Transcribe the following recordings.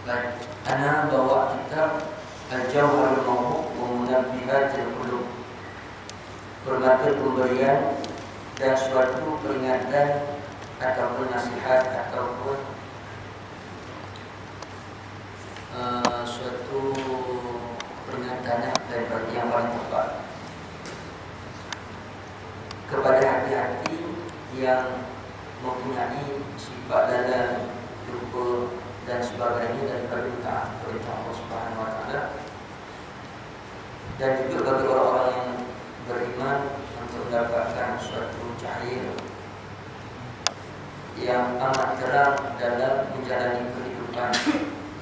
Baik, ana bawa kitab Al-Jawharul Mawdu' wa Munabbihatil Qulub, bermata pemberian dan suatu peringatan ataupun nasihat ataupun suatu peringatan daripada yang paling tepat kepada hati-hati yang mempunyai sifat lalai, lupa dan sebagainya daripada perintah Allah Subhanahu wa taala, dan juga bagi orang-orang yang beriman untuk mendapatkan suatu cahaya yang amat terang dalam menjalani kehidupan,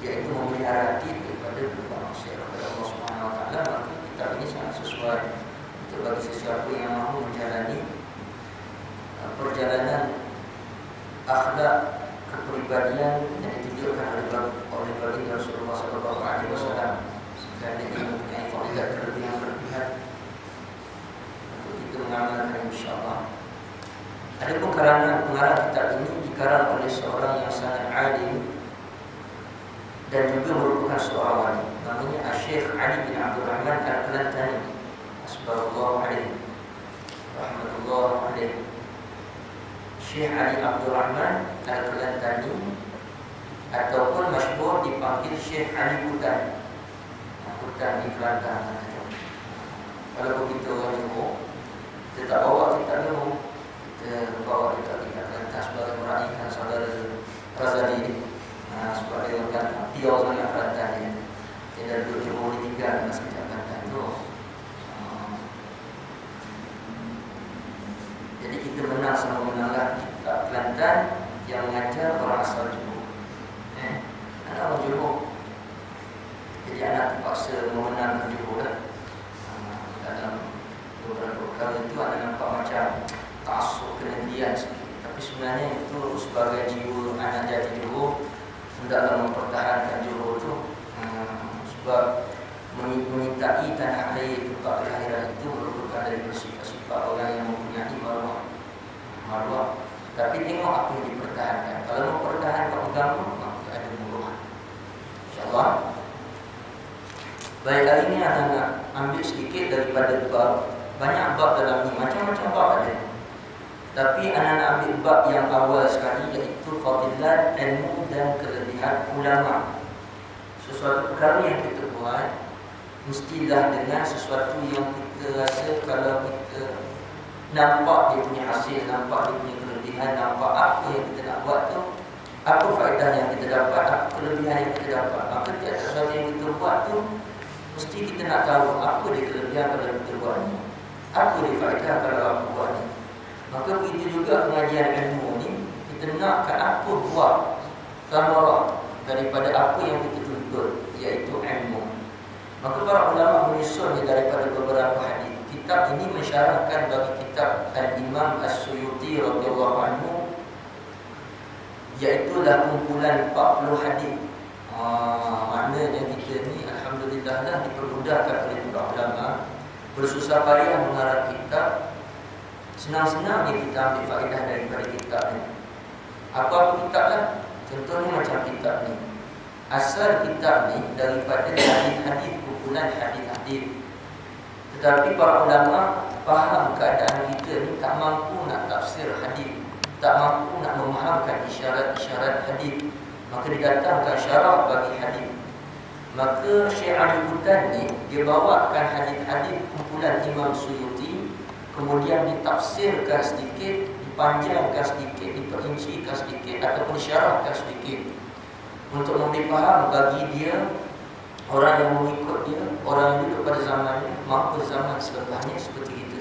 yaitu memelihara hati daripada bermaksiat kepada Allah Subhanahu wa taala. Maka kitab ini sangat sesuai untuk bagi sesiapa yang mahu menjalani perjalanan akhlak kepribadian yang ditunjukkan oleh baginda Rasulullah SAW, dan ini mempunyai fadilat kelebihan untuk kita mengamalkan insyaAllah. Adapun karangan pengarang kitab ini dikarang oleh seorang yang sangat alim dan juga merupakan seorang wali, namanya Syekh Ali bin Abdul Rahman Al-Kalantani, asbaghallahu alaihi rahmatullah alaihi. Syekh Ali Abdul Rahman Al-Kalantani ataupun masyhur dipanggil Syekh Ali Kutan. Kutan di Kelantan. Kalau begitu orang Johor, kita tak bawa kitab Johor, kita bawa kitab Kelantan sebagai meraihkan saudara Razali. Sebagai orang dia orang yang Kelantan ni. Dia duduk Johor ni tinggal dengan sekejap Kelantan tu. Jadi kita menang sama menanglah kitab Kelantan yang mengajar orang asal Johor. Anak orang Johor. Jadi anak terpaksa memenangkan Johor lah. Dalam beberapa perkara itu anak nampak macam taksub kenegrian sikit, tapi sebenarnya itu sebagai jiwa anak jati Johor hendaklah mempertahankan Johor tu, sebab menyintai tanah air tempat kelahiran itu merupakan dari sifat-sifat orang yang mempunyai maruah. Tapi tengok apa yang dipertahankan. Kalau mempertahankan agama, maka ada muruah, insyaAllah. Baik, hari ini anak nak ambil sedikit daripada bab. Banyak bab dalam ni, macam-macam bab ada. Tapi anak nak ambil bab yang awal sekali, iaitu fadilat ilmu dan kelebihan ulama. Sesuatu perkara yang kita buat mestilah dengan sesuatu yang kita rasa kalau kita nampak dia punya hasil, nampak dia punya kelebihan, nampak apa yang kita nak buat tu, apa faedah yang kita dapat, apa kelebihan yang kita dapat. Maka tiap sesuatu yang kita buat tu mesti kita nak tahu apa dia kelebihan kalau kita buat ni, apa dia faedah kalau aku buat ni. Maka begitu juga pengajian ilmu ni, kita nakkan apa buat samarah daripada apa yang kita tuntut, iaitu ilmu. Maka para ulama menyusunnya daripada beberapa hadis. Kitab ini mensyarahkan bagi kitab Al-Imam As-Suyuti radhiyallahu anhu, iaitu dah kumpulan 40 hadis. Maknanya kita ni alhamdulillah dah dipermudahkan oleh para ulama, bersusah payah mengarang kitab. Senang-senang ni kita ambil faedah daripada kitab ni. Apa-apa kitab lah. Contohnya macam kitab ni. Asal kitab ni daripada hadis-hadis, kumpulan hadis-hadis. Tetapi para ulama faham keadaan kita ni tak mampu nak tafsir hadis, tak mampu nak memahamkan isyarat-isyarat hadis, maka didatangkan syarah bagi hadis. Maka Syekh Ali Kutan ni dia bawakan hadis-hadis kumpulan Imam Suyuti, kemudian ditafsirkan sedikit, dipanjangkan sedikit, diperincikan sedikit ataupun disyarahkan sedikit untuk memberi faham bagi dia, orang yang mengikut dia, orang yang duduk pada zamannya maupun zaman selepasnya seperti itu.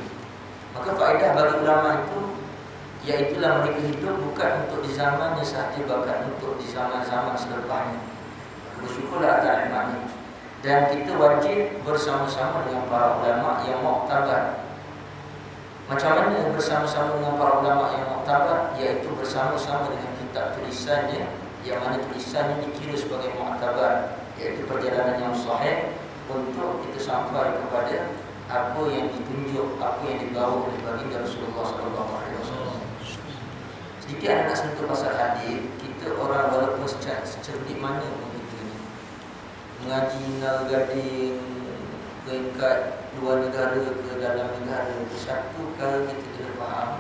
Maka faedah bagi ulama itu, iaitulah mereka hidup bukan untuk di zamannya sahaja, bahkan untuk di zaman-zaman selepasnya. Bersyukurlah atas nikmat ini. Dan kita wajib bersama-sama dengan para ulama yang muktabar. Macam mana bersama-sama dengan para ulama yang muktabar? Iaitu bersama-sama dengan kitab tulisannya, yang mana tulisannya dikira sebagai muktabar, iaitu perjalanan yang sahih untuk kita sampai kepada apa yang ditunjuk, apa yang dibawa oleh baginda Rasulullah SAW. Sedikit anak nak sentuh pasal hadis. Kita orang walaupun secerdik mana pun kita ni, mengaji Gading peringkat luar negara ke dalam negara, satu kali kita kena faham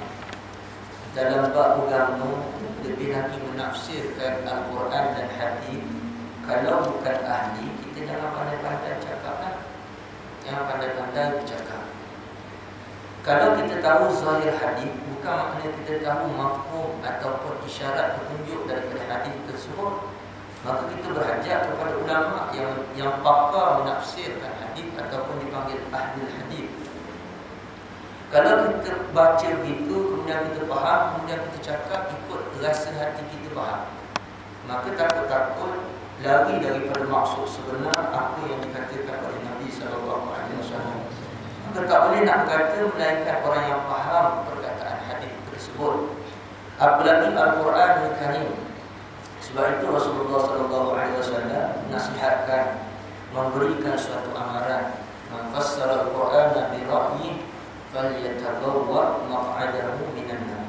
dalam bab agama lebih lagi menafsirkan Al-Quran dan hadis. Kalau bukan ahli, kita jangan pandai-pandai cakap lah. Jangan pandai-pandai bercakap. Kalau kita tahu zahir hadis, bukan maknanya kita tahu mafhum ataupun isyarat petunjuk daripada hadis tersebut, maka kita berhajat kepada ulama yang pakar menafsirkan hadis ataupun dipanggil ahli hadis. Kalau kita baca begitu, kemudian kita faham, kemudian kita cakap ikut rasa hati kita faham, maka takut-takut lari daripada maksud sebenar apa yang dikatakan oleh Nabi SAW. Maka tak boleh nak berkata melainkan orang yang faham perkataan hadis tersebut, apalagi Al-Quran Al-Karim. Sebab itu Rasulullah SAW nasihatkan, memberikan suatu amaran, man fassara Al-Quran bi ra'yi falyatabawwa maq'adahu minan nar.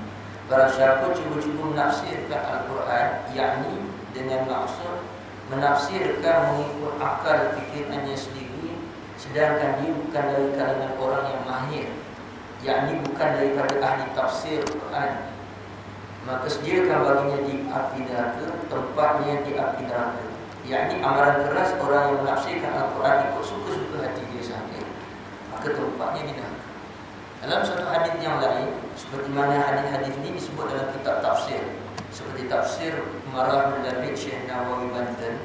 Barang siapa cuba-cuba menafsirkan Al-Quran, yakni dengan maksud menafsirkan mengikut akal fikirannya sendiri, sedangkan dia bukan dari kalangan orang yang mahir, yakni bukan daripada ahli tafsir Quran, maka sediakan baginya di api neraka, tempatnya di api neraka. Yakni amaran keras orang yang menafsirkan Al-Quran ikut suka-suka hati dia sahaja, maka tempatnya di neraka. Dalam satu hadis yang lain, seperti mana hadis-hadis ini disebut dalam kitab tafsir, seperti tafsir Marahul Labid Syekh Nawawi Banten,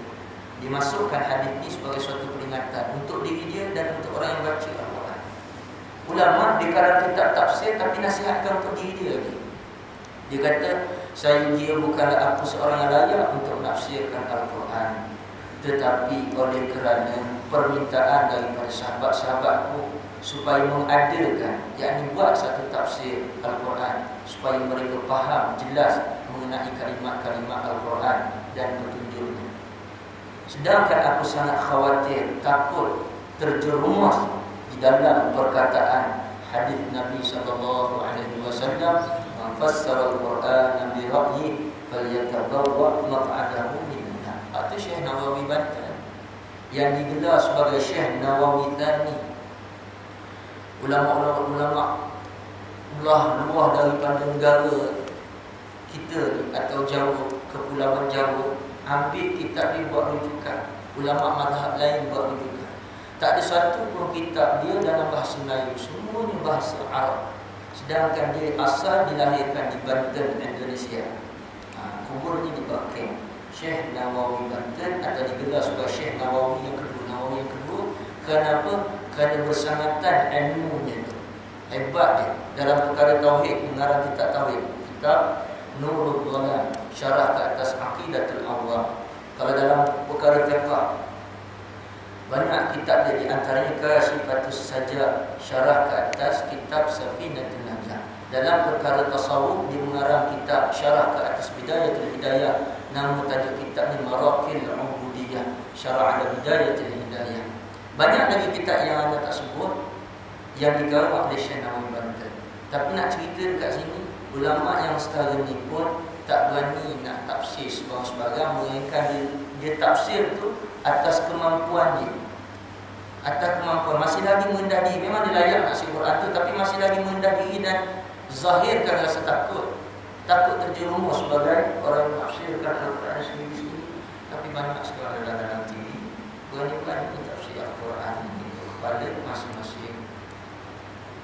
dimasukkan hadis ini sebagai suatu peringatan untuk diri dia dan untuk orang yang baca Al-Quran. Ulama di kalangan kitab tafsir tapi nasihatkan untuk diri dia lagi. Dia kata, dia bukanlah aku seorang yang layak untuk menafsirkan Al-Quran, tetapi oleh kerana permintaan daripada sahabat-sahabatku supaya mengadakan, yakni buat satu tafsir Al-Quran supaya mereka faham jelas mengenai kalimat-kalimat Al-Quran dan petunjuknya. Sedangkan aku sangat khawatir, takut terjerumus di dalam perkataan hadis Nabi SAW, man fassara Al-Quran bi ra'yi falyatabawwa maq'adahu minan nar. Itu Syekh Nawawi Banten yang digelar sebagai Syekh Nawawi Thani. Ulama-ulama luar daripada negara kita ni, atau Jawa, Kepulauan Jawa, ambil kitab dia buat rujukan. Ulama mazhab lain buat rujukan. Tak ada satu pun kitab dia dalam bahasa Melayu, semuanya bahasa Arab. Sedangkan dia asal dilahirkan di Banten, Indonesia. Kuburnya di Bakri. Syekh Nawawi Banten atau digelar sebagai Syekh Nawawi yang kedua. Nawawi yang kedua, kenapa? Kerana bersangatan ilmunya itu. Hebat dia dalam perkara tauhid, mengarang kitab tauhid, kitab Nurul Dhalam, syarah ke atas Aqidatul Awam. Kalau dalam perkara fiqh, banyak kitab dia, di antaranya Kasyifatus Sajjad, syarah ke atas kitab Safinatul Najah. Dalam perkara tasawuf, dia mengarang kitab syarah ke atas Bidayatul Hidayah, nama tajuk kitab ni Maraqil Ubudiyah, syarah ala Bidayatul Hidayah. Banyak lagi kitab yang anda tak sebut yang digarap oleh Syekh Nawawi Banten. Tapi nak cerita dekat sini, ulama yang sekarang ni pun tak berani nak tafsir sebarang-sebarang, melainkan dia tafsir tu atas kemampuan dia. Atas kemampuan, masih lagi merendah diri. Memang dia layak nak si Quran tu, tapi masih lagi merendah diri dan zahirkan rasa takut. Takut terjerumus sebagai orang yang tafsirkan Al-Quran sendiri-sendiri. Tapi banyak sekarang dalam TV berani-berani tafsir Al-Quran itu kepada masing-masing.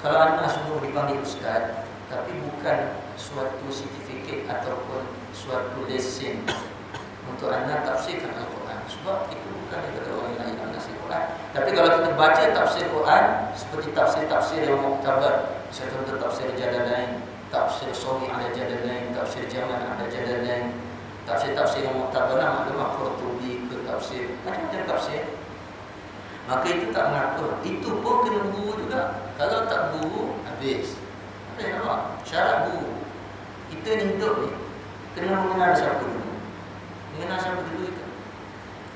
Kalau anak suruh dipanggil ustaz, tapi bukan suatu sertifikat ataupun suatu lesen untuk anak tafsirkan Al-Quran, sebab itu bukan daripada orang lain yang nasi Quran. Tapi kalau kita baca tafsir Quran seperti tafsir-tafsir yang muktabar, misalnya contoh tafsir Jalalain, tafsir Sawi ala Jalalain, tafsir Jamal ala Jalalain, tafsir-tafsir yang muktabar, maklumah Qurtubi ke tafsir, macam-macam tafsir, maka itu tak mengatur. Itu pun kena guru juga. Kalau tak guru, habis. Apa yang nampak? Syarat guru. Kita ni hidup ni kena mengenal siapa dulu. Mengenal siapa dulu itu.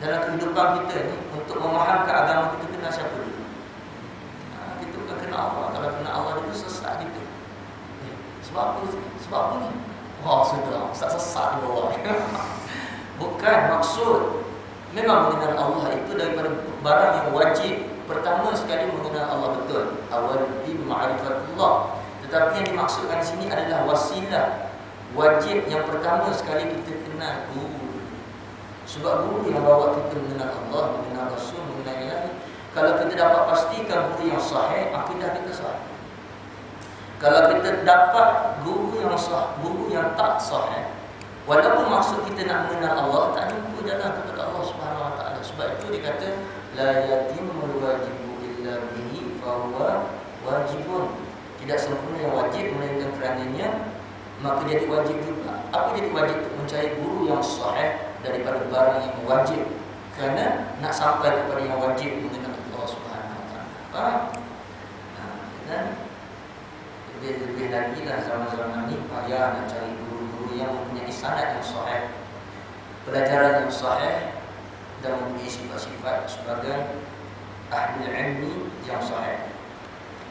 Dalam kehidupan kita ni, untuk memahamkan agama kita, kenal siapa dulu. Kita bukan kenal Allah. Kalau kenal Allah dulu, sesat kita. Sebab apa? Sebab apa ni? Wah, sudah. Ustaz sesat di bawah. Bukan maksud. Memang mengenal Allah itu daripada barang yang wajib. Pertama sekali mengenal Allah betul. Awal bi ma'rifatullah. Tetapi yang dimaksudkan di sini adalah wasilah. Wajib yang pertama sekali kita kenal guru. Sebab guru yang bawa kita mengenal Allah, mengenal Rasul, mengenal Ilahi. Kalau kita dapat pastikan guru yang sahih, akidah kita sahih. Kalau kita dapat guru yang sah, guru yang tak sahih, walaupun maksud kita nak mengenal Allah, tak jumpa jalan kepada Allah Subhanahu Wa Taala. Sebab itu dikata la yatimul wajibu illa bihi fa huwa wajibun. Tidak sempurna yang wajib melainkan kerananya, maka jadi wajib juga. Apa jadi wajib? Mencari guru yang sahih daripada barang yang wajib. Kerana nak sampai kepada yang wajib mengenal Allah Subhanahu Wa Taala. Dan lebih lagi lah zaman-zaman ni payah nak cari guru-guru yang mempunyai sanad yang sahih, pelajaran yang sahih dan mempunyai sifat-sifat sebagai ahli ilmi yang sahih.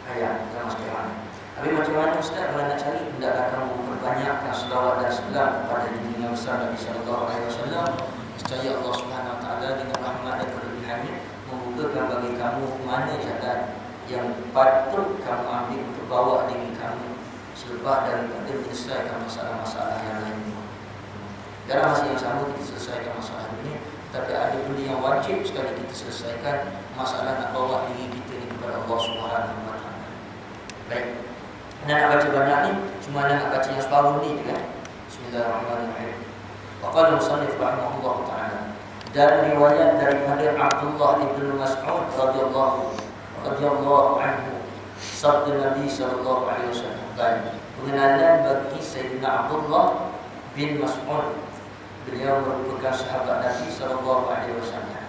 Ayat zaman sekarang. Tapi macam mana Ustaz kalau nak cari? Hendaklah kamu perbanyakkan selawat dan salam kepada junjungan besar Nabi sallallahu alaihi wasallam. Nescaya Allah Subhanahu Wa Taala dengan rahmat dan kelebihannya membukakan bagi kamu mana jalan yang patut kamu ambil untuk bawa diri kamu selepas daripada menyelesaikan masalah-masalah yang lain. Dalam masa yang sama kita selesaikan masalah dunia, tapi ada benda yang wajib sekali kita selesaikan, masalah nak bawa diri kita ni kepada Allah Subhanahu Wa Taala. Baik. Nak baca banyak ni, cuma nak baca yang separuh ni je kan. Bismillahirrahmanirrahim. Waqala musannif rahimahullah ta'ala. Dan riwayat daripada Abdullah ibn Mas'ud radhiyallahu anhu, sabda Nabi sallallahu alaihi wasallam, pengenalan bagi Sayyidina Abdullah bin Mas'ud. Beliau merupakan sahabat Nabi sallallahu alaihi wasallam.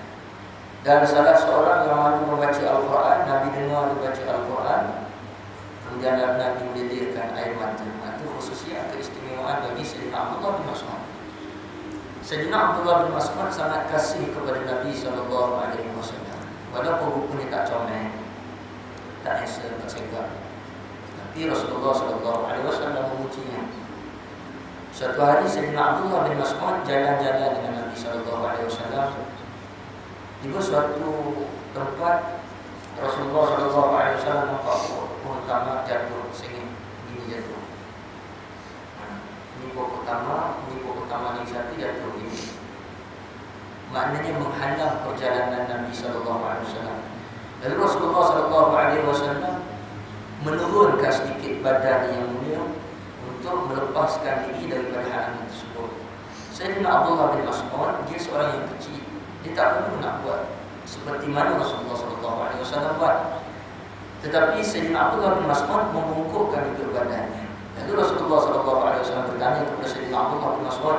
Dan salah seorang yang mahu membaca Al-Quran, Nabi dengar dia baca Al-Quran, kemudian Nabi melilirkan air mata. Itu khususnya keistimewaan bagi Sayyidina Abdullah bin Mas'ud. Sayyidina Abdullah bin Mas'ud sangat kasih kepada Nabi sallallahu alaihi wasallam. Walaupun rupanya tak comel, tak handsome, tak segak, tapi Rasulullah sallallahu alaihi wasallam memujinya. Suatu hari Sayyidina Abdullah bin Mas'ud jalan-jalan dengan Nabi sallallahu alaihi wasallam. Tiba suatu tempat Rasulullah sallallahu alaihi wasallam nampak pohon tamak jatuh, sengit gini jatuh. Ini pokok tamak ni satu jatuh gini. Maknanya menghalang perjalanan Nabi sallallahu alaihi wasallam. Lalu Rasulullah sallallahu alaihi wasallam menurunkan sedikit badan yang mulia untuk melepaskan diri daripada halangan tersebut. Sayyidina Abdullah bin Mas'ud, dia seorang yang kecil, dia tak perlu nak buat seperti mana Rasulullah sallallahu alaihi wasallam buat. Tetapi Sayyidina Abdullah bin Mas'ud membungkukkan itu badannya. Lalu Rasulullah sallallahu alaihi wasallam bertanya kepada Sayyidina Abdullah bin Mas'ud,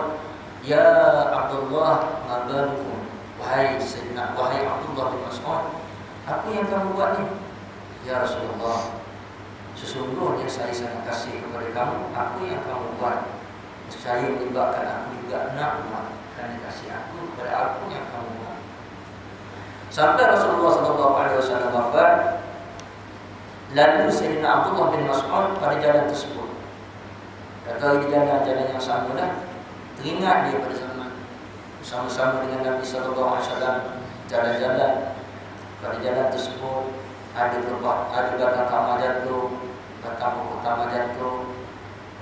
"Ya Abdullah, ma balukum?" Wahai Abdullah bin Mas'ud, apa yang kamu buat ni? Ya Rasulullah, sesungguhnya saya sangat kasih kepada kamu. Apa yang kamu buat saya menyebabkan aku juga nak buat, kerana kasih aku kepada apa yang kamu buat. Sampai Rasulullah sallallahu alaihi wasallam wafat, lalu Sayyidina Abdullah bin Mas'ud pada jalan tersebut, kata di jalan-jalan yang sama dah, teringat dia pada zaman bersama-sama dengan Nabi sallallahu alaihi wasallam jalan-jalan. Pada jalan tersebut ada batang tamak jatuh, batang pokok tamak jatuh,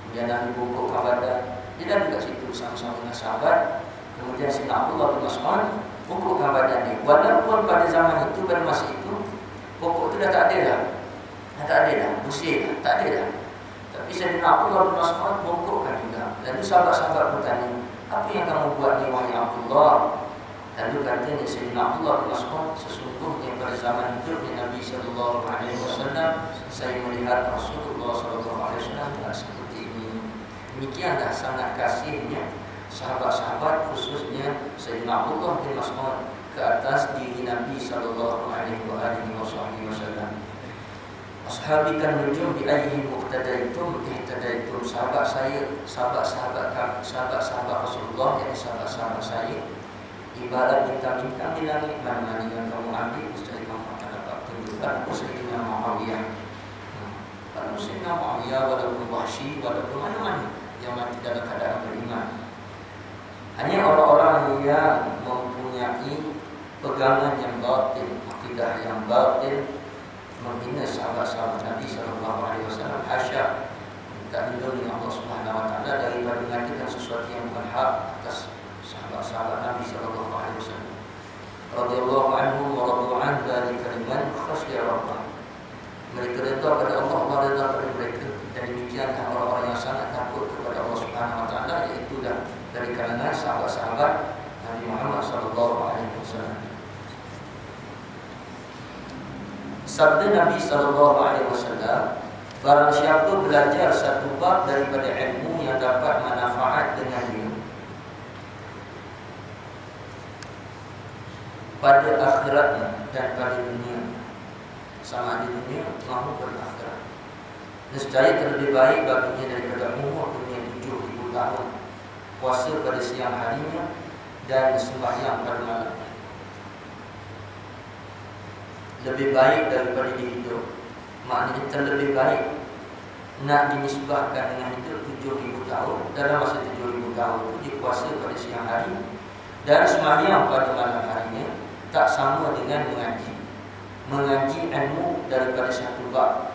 kemudian Nabi bungkukkan badan. Dia dah dekat situ bersama-sama dengan sahabat. Kemudian Sayyidina Abdullah bin Mas'ud bungkukkan badan dia. Walaupun pada zaman itu, pada masa itu, pokok itu dah tak ada dah. Pusing dah, tak ada dah. Tapi Sayyidina Abdullah bin Mas'ud bungkukkan juga. Lalu sahabat-sahabat bertanya, apa yang kamu buat ni wahai Abdullah? Lalu katanya Sayyidina Abdullah bin Mas'ud, sesungguhnya pada zaman hidupnya Nabi sallallahu alaihi wasallam, saya melihat Rasulullah sallallahu alaihi wasallam seperti ini. Demikianlah sangat kasihnya sahabat-sahabat, khususnya Sayyidina Abdullah bin Mas'ud ke atas diri Nabi sallallahu alaihi wasallam. Ashabikan nujum bi ayyi muqtadaitum ihtadaitum. Sahabat Rasulullah, yang sahabat-sahabat saya, ibarat bintang-bintang di langit. Mana-mana yang kamu ambil, mesti kamu akan dapat tunjukkan. Sayyidina Muawiyah, kalau Sayyidina Muawiyah, walaupun Wahsy, walaupun mana-mana yang mati dalam keadaan beriman. Hanya orang-orang yang mempunyai mempunyai pegangan yang batil, akidah yang batil, menghina sahabat-sahabat Nabi SAW. Hasya, minta lindungi Allah Subhanahu Wa Taala daripada mengatakan sesuatu yang bukan hak atas sahabat-sahabat Nabi SAW. Radhiyallahu anhu wa radu an dzalika liman khashiya rabbah. Mereka redha pada Allah, Allah redha pada mereka. Dan demikianlah orang-orang yang sangat takut kepada Allah Subhanahu Wa Taala, iaitu dari kalangan sahabat-sahabat Nabi Muhammad SAW. Sabda Nabi SAW, barang siapa belajar satu bab daripada ilmu yang dapat manfaat dengannya pada akhiratnya dan pada dunia, sama di dunia maupun akhirat, nescaya terlebih baik baginya daripada umur dunia 7.000 tahun, puasa pada siang harinya dan sembahyang pada malam. Lebih baik daripada dia hidup, maknanya terlebih baik nak dinisbahkan dengan hidup 7.000 tahun. Dalam masa 7.000 tahun itu dia puasa pada siang hari dan sembahyang pada malam harinya, tak sama dengan mengaji ilmu daripada satu bab.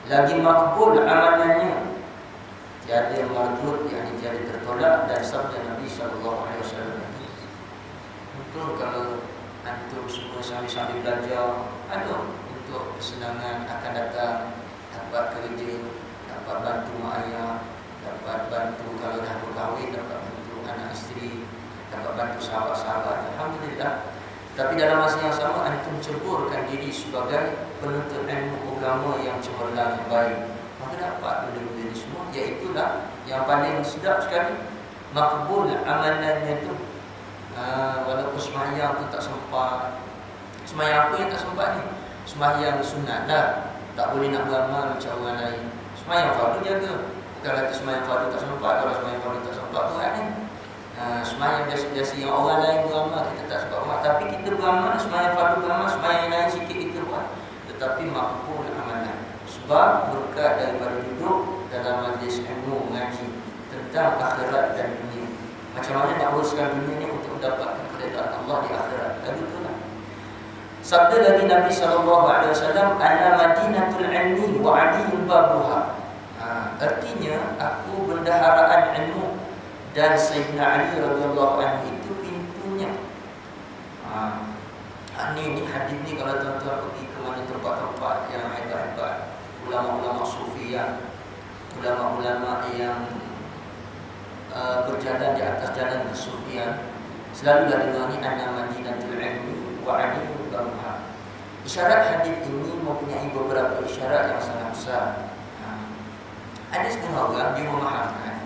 Lagi makbul amalannya, tiada mardud, yang tiada tertolak. Dan sabda Nabi SAW, betul kalau antum semua sambil belajar, ada untuk kesenangan akan datang, dapat kerja, dapat bantu mak ayah, dapat bantu kalau dah berkahwin, dapat bantu anak isteri, dapat bantu sahabat-sahabat. Alhamdulillah. Tapi dalam masa yang sama antum ceburkan diri sebagai penuntut ilmu agama yang cemerlang, yang baik, maka dapat benda-benda ini semua. Iaitulah yang paling sedap sekali, makbul amalannya itu. Walaupun sembahyang tu tak sempat. Sembahyang apa yang tak sempat ni? Sembahyang sunat lah, tak boleh nak beramal macam orang lain. Sembahyang fardu jaga. Bukan kata sembahyang fardu tak sempat. Kalau sembahyang fardu tak sempat, berat ni. Sembahyang biasa-biasa yang orang lain beramal, kita tak sempat beramal. Tapi kita beramal, sembahyang fardu beramal, sembahyang yang lain sikit kita buat, tetapi makbul amalan. Sebab berkat daripada duduk dalam majlis ilmu mengaji tentang akhirat dan dunia. Macam mana nak uruskan dunia ni untuk mendapatkan keredaan Allah di akhirat. Lalu itulah sabda lagi Nabi SAW, ana madinatul ilmi wa aliyun babuha. Artinya aku bendaharaan ilmu dan Sayyidina Ali radhiyallahu anhu itu pintunya. Ini hadis ni kalau tuan-tuan pergi ke mana tempat-tempat yang hebat-hebat, ulama-ulama sufiah, ulama-ulama yang berjalan di atas jalan kesufian, selalulah dengar ni anna madinatul ilmi wa aliyun babuha. Isyarat hadis ini mempunyai beberapa isyarat yang sangat besar. Ada setengah orang dia memahamkan,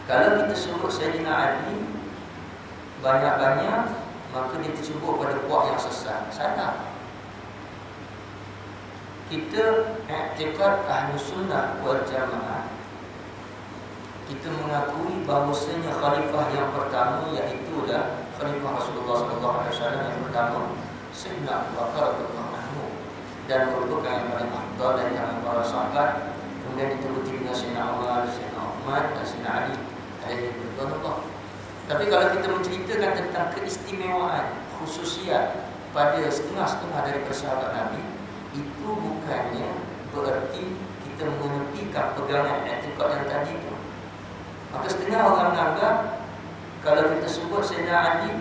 kalau kita sebut Sayyidina Ali banyak-banyak, maka dia tersebut pada puak yang sesat. Salah. Kita i'tiqad Ahlus Sunnah wal Jamaah, kita mengakui bahawasanya khalifah yang pertama, iaitu khalifah Rasulullah SAW yang pertama, Sayyidina Abu Bakar radhiyallahu anhu, dan merupakan yang paling afdal dari para sahabat. Kemudian dituruti dengan Sayyidina Umar, Sayyidina Uthman dan Sayyidina Ali alaihi ridwanullah. Tapi kalau kita menceritakan tentang keistimewaan, khususiat pada setengah-setengah dari sahabat Nabi, itu bukannya bererti kita mengenepikan pegangan i'tiqad yang tadi itu. Maka setengah orang menganggap kalau kita sebut Sayyidina Ali,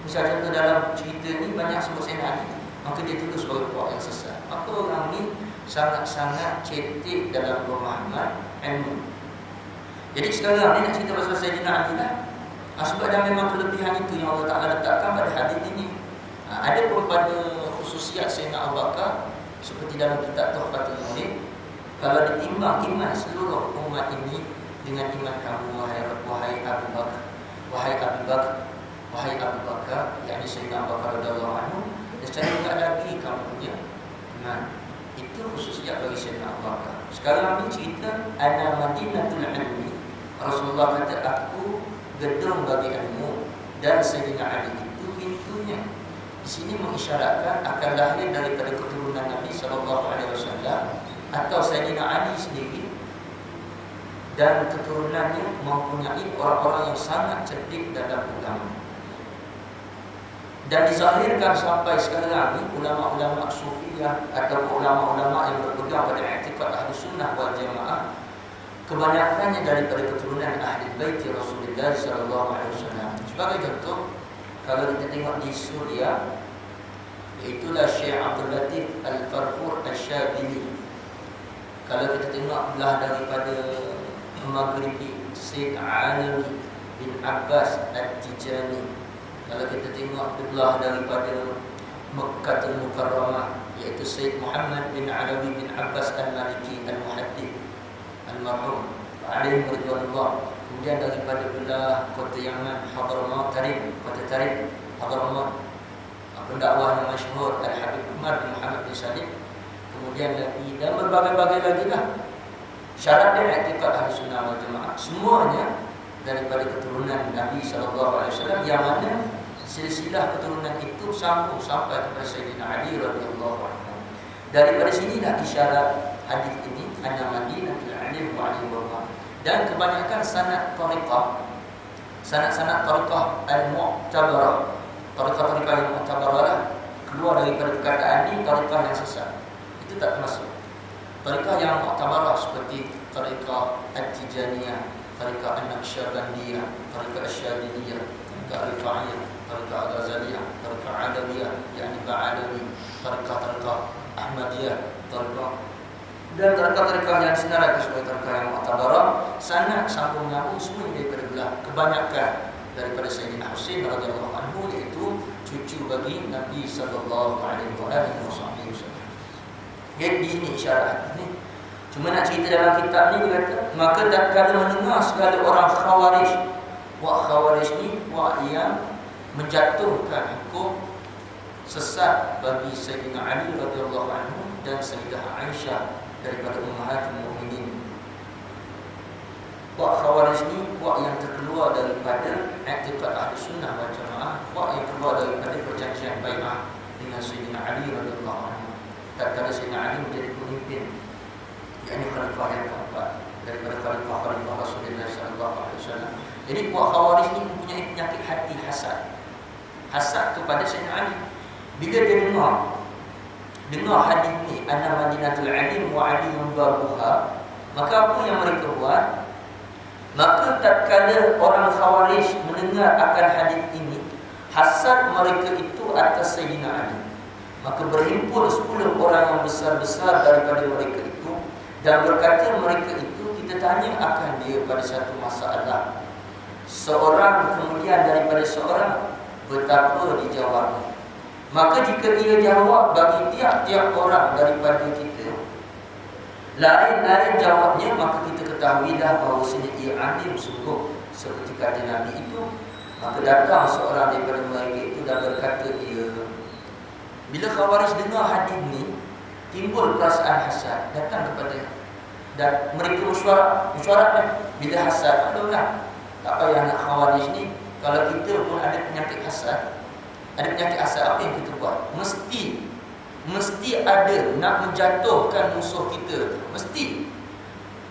misalnya contoh dalam cerita ni banyak sebut Sayyidina Ali, maka dia tuduh sebagai puak yang sesat. Maka orang ni sangat-sangat cetek dalam pemahaman ilmu. Jadi sekarang ni nak cerita pasal Sayyidina Ali lah. Sebab dah memang kelebihan itu yang Allah Ta'ala letakkan pada hadis ini. Ada pun pada khususiat Sayyidina Abu Bakar, seperti dalam kitab Tuhfatul Murid, kalau ditimbang iman seluruh umat ini dengan iman kamu, wahai Abu Bakar, wahai Abu Bakar, yakni Sayyidina Abu Bakar radhiyallahu anhu, nescaya enggak lagi kamu punya iman. Itu khususiat bagi Sayyidina Abu Bakar. Sekarang ni cerita ana madinatul ilmi. Rasulullah kata aku gedung bagi ilmu, dan Sayyidina Ali itu pintunya. Di sini mengisyaratkan akan lahir daripada keturunan Nabi SAW atau Sayyidina Ali sendiri, dan keturunannya mempunyai orang-orang yang sangat cerdik dalam agama. Dan dizahirkan sampai sekarang ni ulama-ulama sufiyah atau ulama-ulama yang berpegang pada i'tiqad Ahlus Sunnah wal Jamaah, kebanyakannya daripada keturunan Ahli Bait Rasulullah sallallahu alaihi wasallam. Sebagai contoh, kalau kita tengok di Suria, iaitulah Syekh Abdul Latif Al-Farfur Asy-Syadili. Kalau kita tengok belah daripada Maghribi, Syekh Alawi bin Abbas At-Tijani. Kalau kita tengok belah daripada Mekkatul Mukarramah, iaitu Syekh Muhammad bin Alawi bin Abbas Al-Maliki Al-Muhaddith Al-Marhum alaihi ridwanullah. Kemudian daripada belah kota Yaman, Hadramaut Tarif, kota Tarif, Hadramaut, pendakwah yang masyhur Al-Habib Umar bin Muhammad bin Salim. Kemudian lagi dan berbagai-bagai lagi lah. Syarat dan i'tiqad Ahlus Sunnah wal Jamaah semuanya daripada keturunan Nabi SAW, yang mana silsilah keturunan itu sambung sampai kepada Sayyidina Ali radhiyallahu anhu. Daripada sinilah isyarat hadis ini, anna madinatul alim wa alimullah. Dan kebanyakan sanad tariqah, sanad-sanad tariqah al-mu'tabarah, tariqah-tariqah yang mu'tabarah lah, keluar daripada perkataan ini tariqah yang sesat, itu tak termasuk. Tariqah yang mu'tabarah seperti tariqah At-Tijaniyah, tariqah An-Naqsyabandiyah, tariqah Asy-Syadiliyah, tariqah Al-Rifa'iyah, tariqah Al-Ghazaliyah, tariqah Alawiyah, yakni Ba'alawi, tariqah Ahmadiyah, tariqah dan tariqah-tariqah yang senarai sebagai tariqah yang mu'tabarah, sanad sambung nyambung semua daripada belah kebanyakan daripada Sayyidina Husain radhiyallahu anhu, iaitu cucu bagi Nabi sallallahu alaihi wasallam. Jadi ini isyarat ini. Cuma nak cerita dalam kitab ni, dia kata, maka tatkala mendengar segala orang Khawarij, Khawarij ni yang menjatuhkan hukum sesat bagi Sayyidina Ali radhiyallahu anhu dan Sayyidah Aisyah daripada ummahatul mukminin. Khawarij ni yang terkeluar daripada i'tiqad Ahlus Sunnah wal Jamaah, yang keluar daripada perjanjian bai'ah dengan Sayyidina Ali radhiyallahu anhu. Tatkala Sayyidina Ali menjadi pemimpin, yakni khalifah yang keempat daripada khalifah Rasulullah sallallahu alaihi wasallam. Jadi Khawarij ni mempunyai penyakit hati hasad kepada Sayyidina Ali. Bila dia dengar hadis ni, anna madinatul alim wa aliyun babuha, maka apa yang mereka buat? Maka tatkala orang Khawarij mendengar akan hadis ini, hasad mereka itu atas Sayyidina Ali, maka berhimpun 10 orang yang besar-besar daripada mereka itu dan berkata mereka itu, kita tanya akan dia pada satu masalah. Seorang kemudian daripada seorang, betapa dijawabnya. Maka jika ia jawab bagi tiap-tiap orang daripada kita lain-lain jawabnya, maka kita ketahuilah bahawa ia alim sungguh seperti kata Nabi itu. Maka datang seorang daripada mereka itu dan berkata ia. Bila Khawarij dengar hadis ni, timbul perasaan hasad datang kepada, dan mereka mesyuarat bila hasad adalah tak payah nak Khawarij ni, kalau kita pun ada penyakit hasad, apa yang kita buat? Mesti ada nak menjatuhkan musuh kita, mesti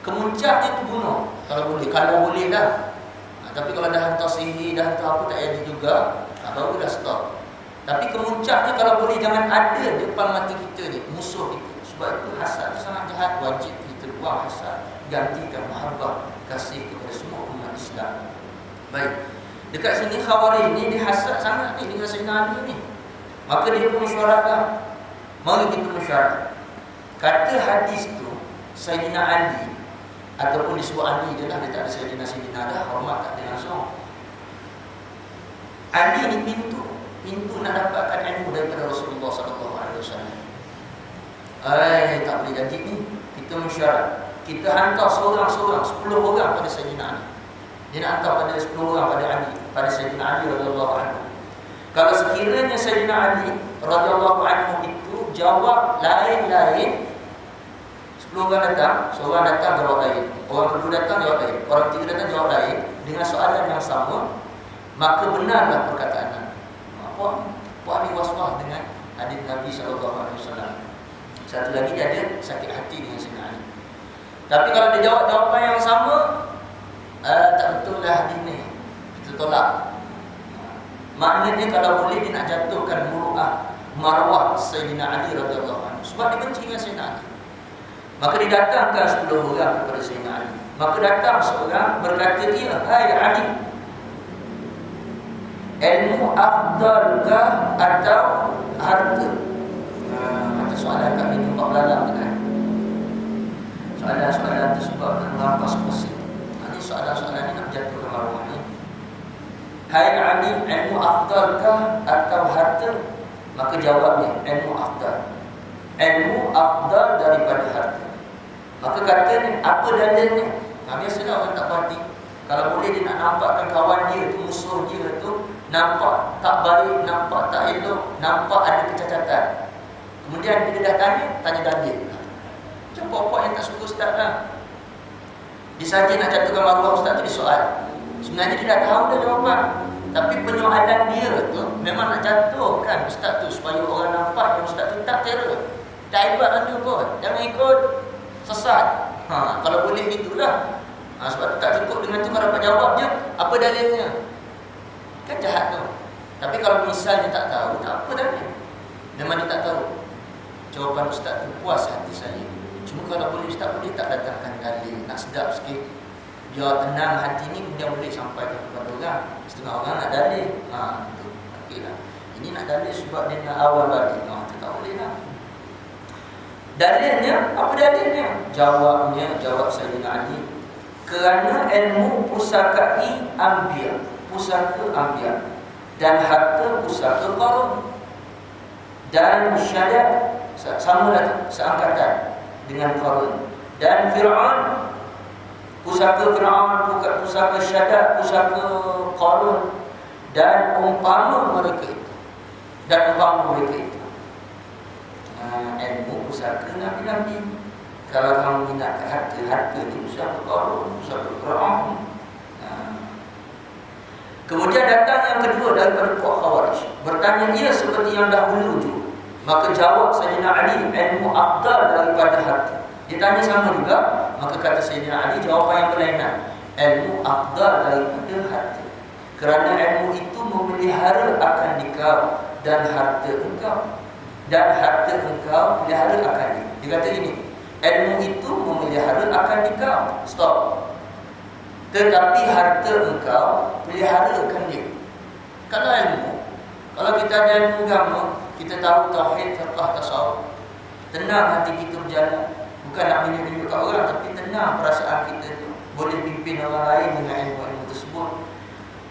kemuncaknya tu bunuh kalau boleh dah. Tapi kalau dah hantar sihir, dah hantar apa, tak jadi juga, baru dah stop. Tapi kemuncaknya kalau boleh jangan ada depan mata kita ni musuh kita. Sebab itu hasad sangat jahat, wajib kita buang hasad, gantikan mahabbah, kasih kepada semua umat Islam. Baik, dekat sini Khawarij ni dia hasad sangat ni dengan Sayyidina Ali ni. Maka dia pun mesyuaratkan, mari kita mesyuarat. Kata hadis tu Sayyidina Ali, ataupun disebut Ali je lah, dia tak ada Sayyidina dah, hormat tak ada langsung. Ali ni pintu nak dapatkan ilmu daripada Rasulullah SAW. Tak boleh jadi ni. Kita mesyuarat, kita hantar seorang-seorang, 10 orang pada Sayyidina Ali. Dia nak hantar pada 10 orang pada Ali, pada Sayyidina Ali radhiyallahu anhu. Kalau sekiranya Sayyidina Ali radhiyallahu anhu itu jawab lain-lain, 10 orang datang, seorang datang jawab lain, orang kedua datang jawab lain, orang ketiga datang jawab lain dengan soalan yang sama, maka benarlah perkataan Nabi. Puan ni was-was dengan hadis Nabi SAW. Satu lagi dia ada sakit hati dengan Sayyidina Ali. Tapi kalau dia jawab jawapan yang sama, tak betul lah hadis ni, kita tolak. Maknanya kalau boleh dia nak jatuhkan muruah marwah Sayyidina Ali radhiyallahu anhu sebab dia benci dengan Sayyidina Ali. Maka didatangkan 10 orang kepada Sayyidina Ali. Maka datang seorang berkata dia, "Hai Ali, ilmu afdalkah atau harta?" Macam soalan kat ni tempat belalang kan. Soalan-soalan tersebut nak merampas kuasa. Ini soalan-soalan ni nak jatuhkan maruah ni. Hai Ali, ilmu afdalkah atau harta? Maka jawabnya, ilmu afdal. Ilmu afdal daripada harta. Maka katanya, apa dalilnya? Biasalah orang tak parti. Kalau boleh dia nak nampakkan kawan dia tu, musuh dia tu, nampak tak baik, nampak tak elok, nampak ada kecacatan. Kemudian bila dah tanya dalil. Macam pokok yang tak suka ustaz lah. Dia saja nak jatuhkan maruah ustaz tu, dia soal. Sebenarnya dia dah tahu dah jawapan, tapi penyoalan dia tu memang nak jatuhkan ustaz tu supaya orang nampak yang ustaz tu tak terror. Tak hebat anda pun, jangan ikut sesat. Kalau boleh gitulah. Sebab tu tak cukup dengan tu kalau dapat jawab je, apa dalilnya? Kan jahat tu. Tapi kalau misalnya tak tahu, tak apa dalil. Memang dia tak tahu. Jawapan ustaz tu puas hati saya. Cuma kalau boleh ustaz boleh tak datangkan dalil, nak sedap sikit. Biar tenang hati ni, kemudian boleh sampaikan kepada orang. Setengah orang nak dalil. Itu. Okeylah. Ini nak dalil sebab dia nak awal balik. Itu tak boleh lah. Dalilnya, apa dalilnya? Jawab Sayyidina Ali. Kerana ilmu pusakai Anbiya, pusaka Anbiya, dan harta pusaka Qarun, dan Syadad samalah seangkatan dengan Qarun, dan Fir'aun, pusaka Fir'aun, pusaka Syadad, pusaka Qarun, dan umpama mereka itu. Ilmu pusaka Nabi-Nabi. Kalau kamu minat harta ni, pusaka Qarun, pusaka Fir'aun. Kemudian datang yang kedua daripada Puak Khawarij, bertanya dia seperti yang dahulu tu. Maka jawab Sayyidina Ali, ilmu afdal daripada harta. Dia tanya sama juga, maka kata Sayyidina Ali jawapan yang berlainan, ilmu afdal daripada harta. Kerana ilmu itu memelihara akan dikau dan harta engkau, dan harta engkau pelihara akan dia. Dia kata ini, ilmu itu memelihara akan dikau. Stop. Tetapi harta engkau pelihara akan dia. Kalau ilmu, kalau kita ada ilmu agama, kita tahu tauhid, fiqh, tasawuf, tenang hati kita berjalan. Bukan nak menunjuk kat orang, tapi tenang perasaan kita tu, boleh pimpin orang lain dengan ilmu-ilmu tersebut.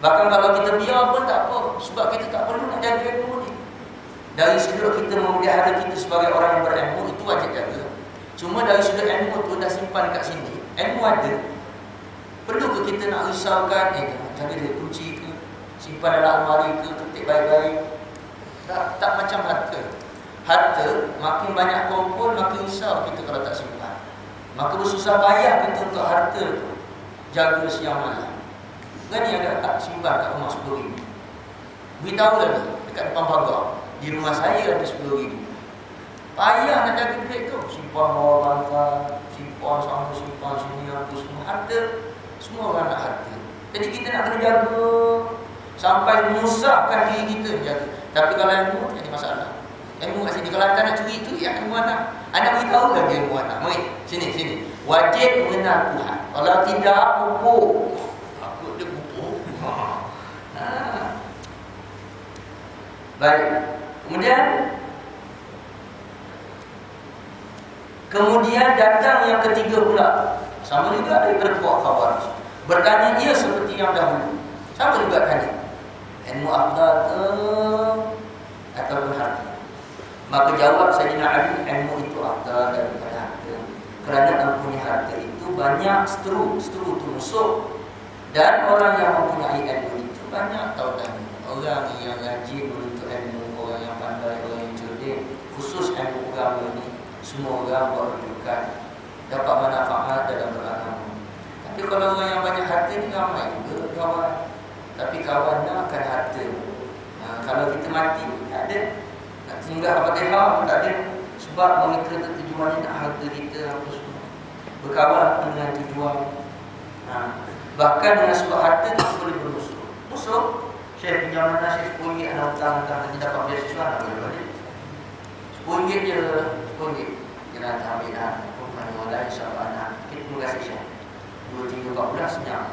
Bahkan kalau kita biar pun tak apa, sebab kita tak perlu nak jaga ilmu ni. Dari sudut kita memelihara kita sebagai orang yang berilmu, itu wajib jaga. Cuma dari sudut ilmu tu dah simpan kat sini, ilmu ada, perlu ke kita nak risaukan, jaga dia kunci ke, simpan dalam almari ke, ketik baik-baik. Tak macam harta. Harta makin banyak kumpul, makin risau kita kalau tak simpan. Maka bersusah payah kita untuk harta tu jaga siang malam. Kan ni ada tak simpan kat rumah 10,000. Beritahu lagi dekat depan pagar, di rumah saya ada 10,000. Payah nak jaga duit tu. Simpan bawah bantal, simpan sana, simpan sini, apa semua. Harta, semua orang nak harta. Jadi kita nak kena jaga sampai memusahkan diri kita jaga. Tapi kalau ilmu, jadi masalah. Ilmu kat sini, kalau anda nak curi yang ilmu anak. Anda beritahu lagi ilmu anak. Mari, sini. Wajib mengenal Tuhan. Kalau tidak, pupuk. Aku dia pupuk. Baik. Kemudian datang yang ketiga pula. Sama juga daripada Puak Khawarij. Bertanya dia seperti yang dahulu. Sama juga tanya. Ilmu afdal ke ataupun harta? Maka jawab Sayyidina Ali, ilmu itu afdal daripada harta. Kerana mempunyai harta itu banyak seteru tu musuh. Dan orang yang mempunyai ilmu itu banyak tautan. Orang yang rajin menuntut ilmu, orang yang pandai, orang yang cerdik, khusus ilmu agama ini, semua orang buat rujukan, dapat manfaat dalam beragama. Tapi kalau orang yang banyak harta ni ramai juga kawan. Tapi kawan nak akan harta. Kalau kita mati, tak ada. Nak singgah Al-Fatihah pun tak ada. Sebab mereka tujuannya nak harta kita apa semua. Berkawan dengan tujuan. Bahkan dengan sebab harta kita boleh bermusuh. Musuh Saya pinjam mana saya RM10 anak hutang-hutang nanti dapat beasiswa nak boleh balik. RM10 je, RM10. Kira ambil dah. Bukan orang lain insya-Allah anak. Kita terima kasih saya. 2-3 bulan senyap.